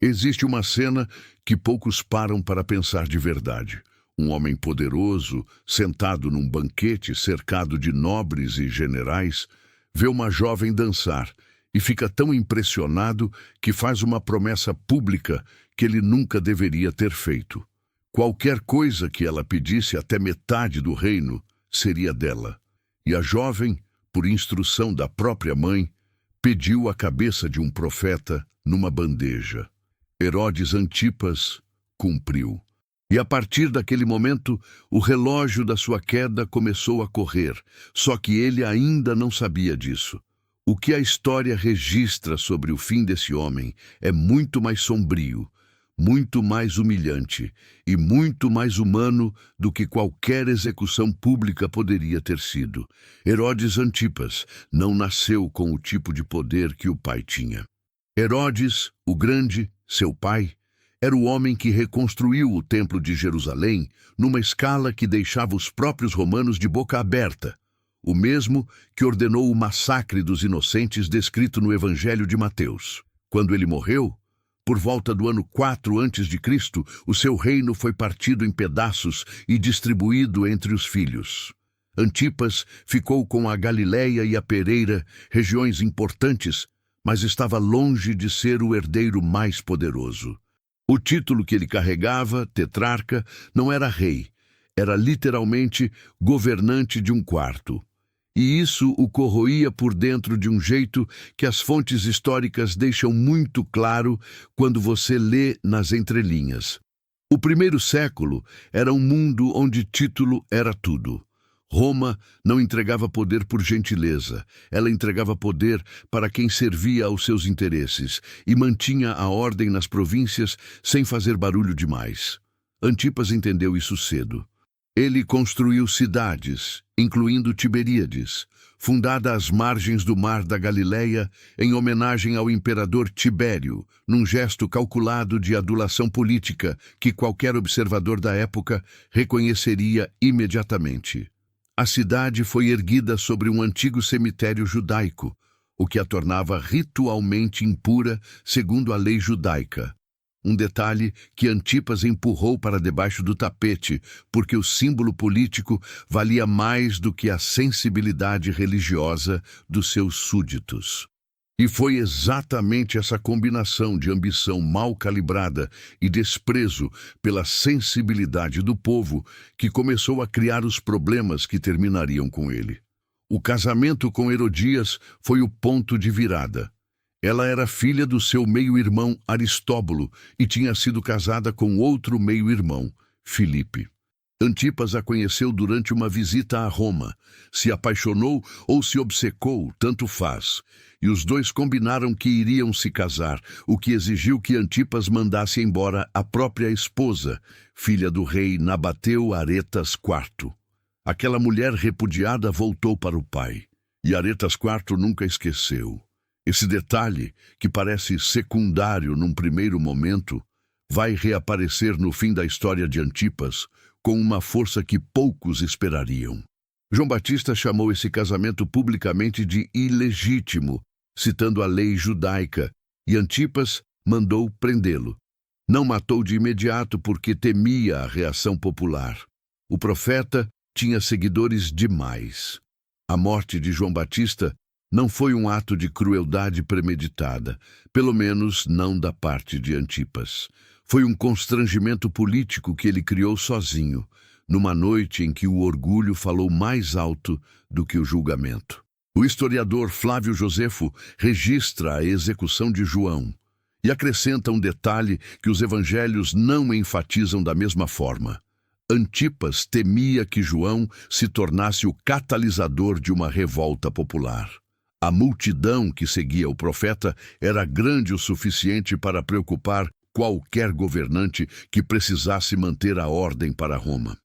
Existe uma cena que poucos param para pensar de verdade. Um homem poderoso, sentado num banquete cercado de nobres e generais, vê uma jovem dançar e fica tão impressionado que faz uma promessa pública que ele nunca deveria ter feito. Qualquer coisa que ela pedisse, até metade do reino, seria dela. E a jovem, por instrução da própria mãe, pediu a cabeça de um profeta numa bandeja. Herodes Antipas cumpriu. E a partir daquele momento, o relógio da sua queda começou a correr, só que ele ainda não sabia disso. O que a história registra sobre o fim desse homem é muito mais sombrio, muito mais humilhante e muito mais humano do que qualquer execução pública poderia ter sido. Herodes Antipas não nasceu com o tipo de poder que o pai tinha. Herodes, o Grande, seu pai, era o homem que reconstruiu o Templo de Jerusalém numa escala que deixava os próprios romanos de boca aberta, o mesmo que ordenou o massacre dos inocentes descrito no Evangelho de Mateus. Quando ele morreu, por volta do ano 4 a.C., o seu reino foi partido em pedaços e distribuído entre os filhos. Antipas ficou com a Galileia e a Pereira, regiões importantes, mas estava longe de ser o herdeiro mais poderoso. O título que ele carregava, tetrarca, não era rei, era literalmente governante de um quarto. E isso o corroía por dentro de um jeito que as fontes históricas deixam muito claro quando você lê nas entrelinhas. O primeiro século era um mundo onde título era tudo. Roma não entregava poder por gentileza, ela entregava poder para quem servia aos seus interesses e mantinha a ordem nas províncias sem fazer barulho demais. Antipas entendeu isso cedo. Ele construiu cidades, incluindo Tiberíades, fundada às margens do mar da Galileia em homenagem ao imperador Tibério, num gesto calculado de adulação política que qualquer observador da época reconheceria imediatamente. A cidade foi erguida sobre um antigo cemitério judaico, o que a tornava ritualmente impura segundo a lei judaica. Um detalhe que Antipas empurrou para debaixo do tapete, porque o símbolo político valia mais do que a sensibilidade religiosa dos seus súditos. E foi exatamente essa combinação de ambição mal calibrada e desprezo pela sensibilidade do povo que começou a criar os problemas que terminariam com ele. O casamento com Herodias foi o ponto de virada. Ela era filha do seu meio-irmão Aristóbulo e tinha sido casada com outro meio-irmão, Filipe. Antipas a conheceu durante uma visita a Roma, se apaixonou ou se obcecou, tanto faz, e os dois combinaram que iriam se casar, o que exigiu que Antipas mandasse embora a própria esposa, filha do rei Nabateu Aretas IV. Aquela mulher repudiada voltou para o pai, e Aretas IV nunca esqueceu. Esse detalhe, que parece secundário num primeiro momento, vai reaparecer no fim da história de Antipas, com uma força que poucos esperariam. João Batista chamou esse casamento publicamente de ilegítimo, citando a lei judaica, e Antipas mandou prendê-lo. Não matou de imediato porque temia a reação popular. O profeta tinha seguidores demais. A morte de João Batista não foi um ato de crueldade premeditada, pelo menos não da parte de Antipas. Foi um constrangimento político que ele criou sozinho, numa noite em que o orgulho falou mais alto do que o julgamento. O historiador Flávio Josefo registra a execução de João e acrescenta um detalhe que os evangelhos não enfatizam da mesma forma. Antipas temia que João se tornasse o catalisador de uma revolta popular. A multidão que seguia o profeta era grande o suficiente para preocupar qualquer governante que precisasse manter a ordem para Roma.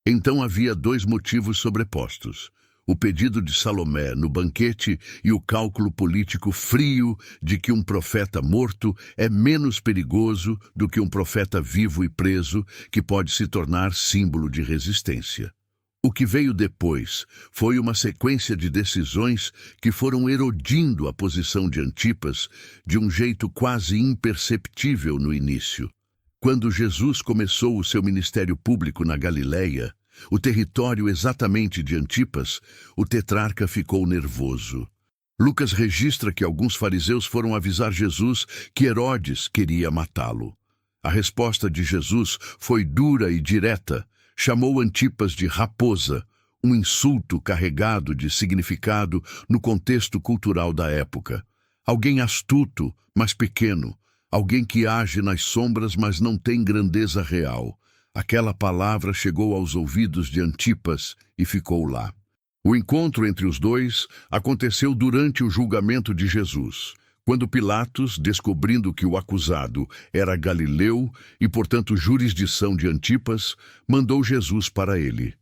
Então havia dois motivos sobrepostos: o pedido de Salomé no banquete e o cálculo político frio de que um profeta morto é menos perigoso do que um profeta vivo e preso que pode se tornar símbolo de resistência. O que veio depois foi uma sequência de decisões que foram erodindo a posição de Antipas de um jeito quase imperceptível no início. Quando Jesus começou o seu ministério público na Galileia, o território exatamente de Antipas, o tetrarca ficou nervoso. Lucas registra que alguns fariseus foram avisar Jesus que Herodes queria matá-lo. A resposta de Jesus foi dura e direta. Chamou Antipas de raposa, um insulto carregado de significado no contexto cultural da época. Alguém astuto, mas pequeno. Alguém que age nas sombras, mas não tem grandeza real. Aquela palavra chegou aos ouvidos de Antipas e ficou lá. O encontro entre os dois aconteceu durante o julgamento de Jesus, quando Pilatos, descobrindo que o acusado era galileu e, portanto, jurisdição de Antipas, mandou Jesus para ele.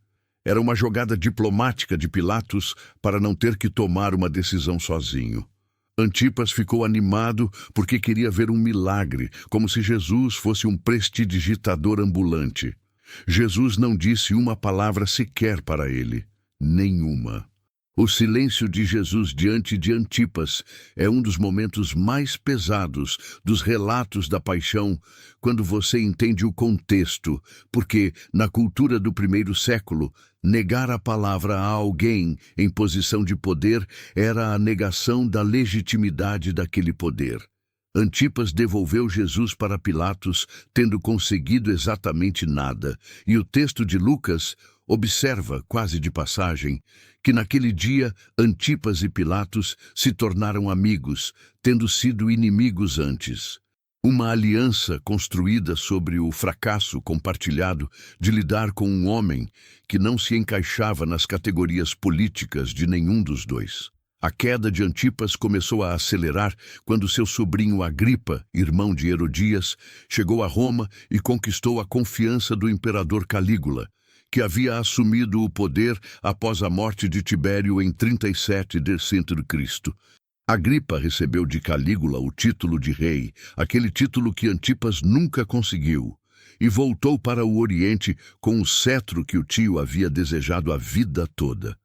Era uma jogada diplomática de Pilatos para não ter que tomar uma decisão sozinho. Antipas ficou animado porque queria ver um milagre, como se Jesus fosse um prestidigitador ambulante. Jesus não disse uma palavra sequer para ele. Nenhuma. O silêncio de Jesus diante de Antipas é um dos momentos mais pesados dos relatos da paixão, quando você entende o contexto, porque, na cultura do primeiro século, negar a palavra a alguém em posição de poder era a negação da legitimidade daquele poder. Antipas devolveu Jesus para Pilatos, tendo conseguido exatamente nada, e o texto de Lucas observa, quase de passagem, que naquele dia Antipas e Pilatos se tornaram amigos, tendo sido inimigos antes. Uma aliança construída sobre o fracasso compartilhado de lidar com um homem que não se encaixava nas categorias políticas de nenhum dos dois. A queda de Antipas começou a acelerar quando seu sobrinho Agripa, irmão de Herodias, chegou a Roma e conquistou a confiança do imperador Calígula, que havia assumido o poder após a morte de Tibério em 37 d.C. Agripa recebeu de Calígula o título de rei, aquele título que Antipas nunca conseguiu, e voltou para o Oriente com o cetro que o tio havia desejado a vida toda.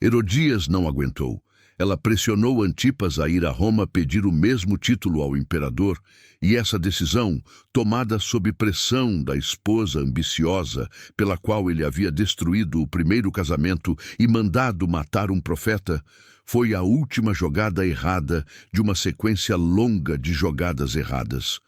Herodias não aguentou. Ela pressionou Antipas a ir a Roma pedir o mesmo título ao imperador, e essa decisão, tomada sob pressão da esposa ambiciosa pela qual ele havia destruído o primeiro casamento e mandado matar um profeta, foi a última jogada errada de uma sequência longa de jogadas erradas.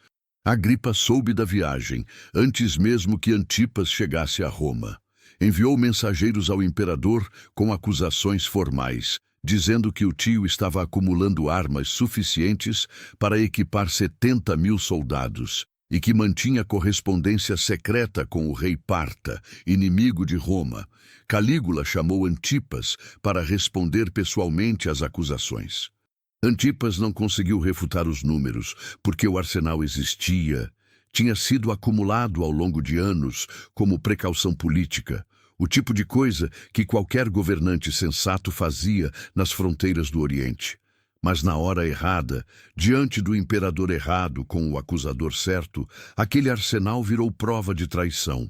Agripa soube da viagem, antes mesmo que Antipas chegasse a Roma. Enviou mensageiros ao imperador com acusações formais, dizendo que o tio estava acumulando armas suficientes para equipar 70.000 soldados e que mantinha correspondência secreta com o rei Parta, inimigo de Roma. Calígula chamou Antipas para responder pessoalmente às acusações. Antipas não conseguiu refutar os números, porque o arsenal existia, tinha sido acumulado ao longo de anos como precaução política. O tipo de coisa que qualquer governante sensato fazia nas fronteiras do Oriente. Mas na hora errada, diante do imperador errado com o acusador certo, aquele arsenal virou prova de traição.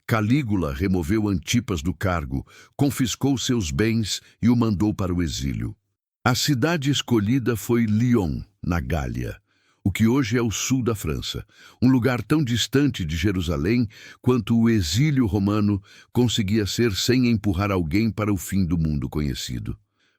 Calígula removeu Antipas do cargo, confiscou seus bens e o mandou para o exílio. A cidade escolhida foi Lyon, na Gália, o que hoje é o sul da França, um lugar tão distante de Jerusalém quanto o exílio romano conseguia ser sem empurrar alguém para o fim do mundo conhecido.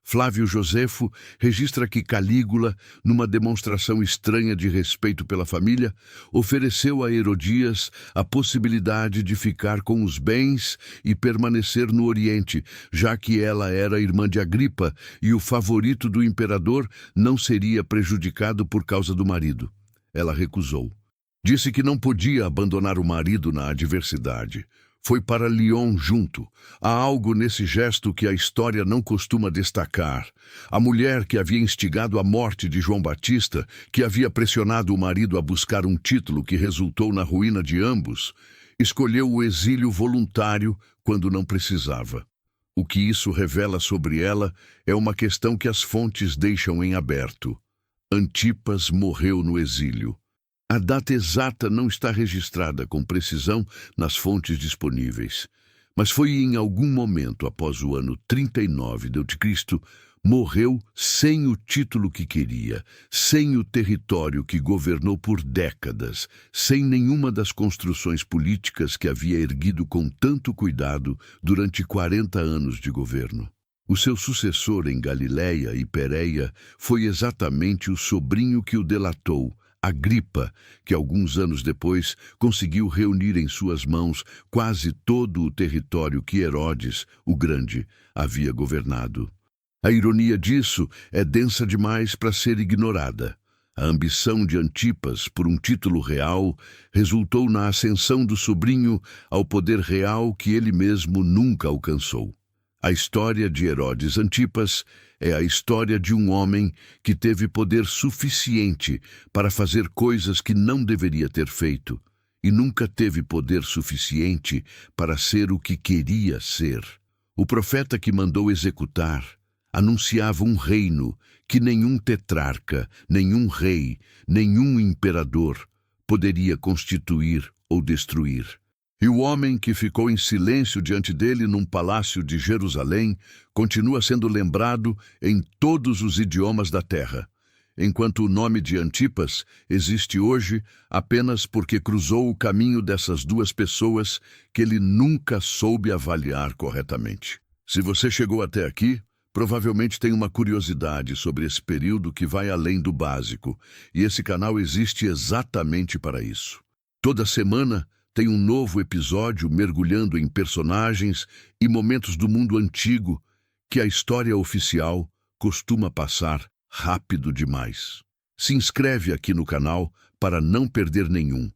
Flávio Josefo registra que Calígula, numa demonstração estranha de respeito pela família, ofereceu a Herodias a possibilidade de ficar com os bens e permanecer no Oriente, já que ela era irmã de Agripa e o favorito do imperador não seria prejudicado por causa do marido. Ela recusou. Disse que não podia abandonar o marido na adversidade. Foi para Lyon junto. Há algo nesse gesto que a história não costuma destacar. A mulher que havia instigado a morte de João Batista, que havia pressionado o marido a buscar um título que resultou na ruína de ambos, escolheu o exílio voluntário quando não precisava. O que isso revela sobre ela é uma questão que as fontes deixam em aberto. Antipas morreu no exílio. A data exata não está registrada com precisão nas fontes disponíveis, Mas foi em algum momento após o ano 39 d.C., morreu sem o título que queria, sem o território que governou por décadas, sem nenhuma das construções políticas que havia erguido com tanto cuidado durante 40 anos de governo. O seu sucessor em Galiléia e Pérea foi exatamente o sobrinho que o delatou, Agripa, que alguns anos depois conseguiu reunir em suas mãos quase todo o território que Herodes, o Grande, havia governado. A ironia disso é densa demais para ser ignorada. A ambição de Antipas por um título real resultou na ascensão do sobrinho ao poder real que ele mesmo nunca alcançou. A história de Herodes Antipas é a história de um homem que teve poder suficiente para fazer coisas que não deveria ter feito e nunca teve poder suficiente para ser o que queria ser. O profeta que mandou executar anunciava um reino que nenhum tetrarca, nenhum rei, nenhum imperador poderia constituir ou destruir. E o homem que ficou em silêncio diante dele num palácio de Jerusalém continua sendo lembrado em todos os idiomas da terra, enquanto o nome de Antipas existe hoje apenas porque cruzou o caminho dessas duas pessoas que ele nunca soube avaliar corretamente. Se você chegou até aqui, provavelmente tem uma curiosidade sobre esse período que vai além do básico, e esse canal existe exatamente para isso. Toda semana tem um novo episódio mergulhando em personagens e momentos do mundo antigo que a história oficial costuma passar rápido demais. Se inscreve aqui no canal para não perder nenhum,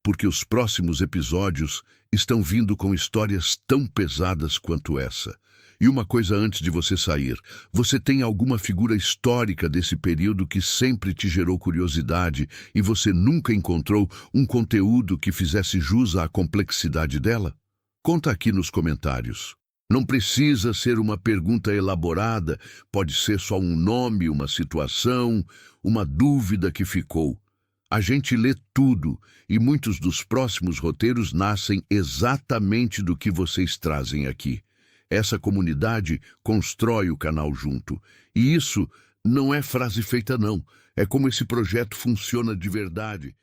porque os próximos episódios estão vindo com histórias tão pesadas quanto essa. E uma coisa antes de você sair, você tem alguma figura histórica desse período que sempre te gerou curiosidade e você nunca encontrou um conteúdo que fizesse jus à complexidade dela? Conta aqui nos comentários. Não precisa ser uma pergunta elaborada, pode ser só um nome, uma situação, uma dúvida que ficou. A gente lê tudo e muitos dos próximos roteiros nascem exatamente do que vocês trazem aqui. Essa comunidade constrói o canal junto. E isso não é frase feita não. É como esse projeto funciona de verdade.